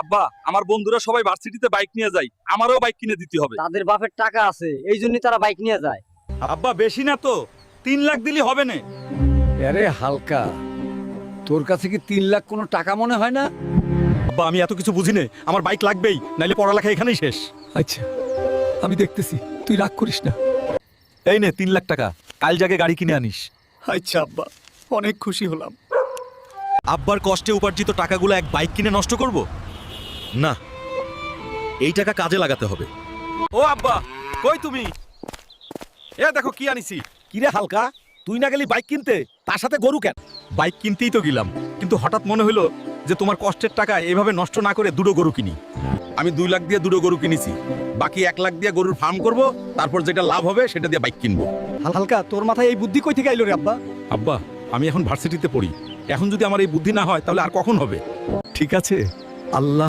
আব্বা আমার বন্ধুরা সবাই ভার্সিটিতে বাইক নিয়ে যায়, আমারও বাইক কিনে দিতে হবে। তাদের বাপের টাকা আছে, এই জন্যই তারা বাইক নিয়ে যায়। আব্বা বেশি না তো, 3 লাখ দিলে হবে না? আরে হালকা, তোর কাছে কি 3 লাখ কোনো টাকা মনে হয় না? আব্বা আমি এত কিছু বুঝি না, আমার বাইক লাগবেই, নাইলে পড়ালেখা এখানেই শেষ। আচ্ছা আমি দেখতেছি, তুই রাগ করিস না। এই নে 3 লাখ টাকা, কাল জাগে গাড়ি কিনে আনিস। আচ্ছা আব্বা, অনেক খুশি হলাম। আব্বার কষ্টে উপার্জিত টাকাগুলো এক বাইক কিনে নষ্ট করব না, এই টাকা কাজে লাগাতে হবে। ও আব্বা, কই তুমি? এ দেখো কি আনিছি। কিরে হালকা, তুই না গেলি বাইক কিনতে, তার সাথে গরু কেন? বাইক কিনতেই তো গেলাম, কিন্তু হঠাৎ মনে হলো যে তোমার কষ্টের টাকা এভাবে নষ্ট না করে দুটো গরু কিনি। আমি 2 লাখ দিয়ে দুটো গরু কিনেছি, বাকি 1 লাখ দিয়ে গরুর ফার্ম করব, তারপর যেটা লাভ হবে সেটা দিয়ে বাইক কিনবো। হালকা, তোর মাথায় এই বুদ্ধি কই থেকে আইলো রে আব্বা? আব্বা আমি এখন ভার্সিটিতে পড়ি, এখন যদি আমার এই বুদ্ধি না হয় তাহলে আর কখন হবে? ঠিক আছে, আল্লাহ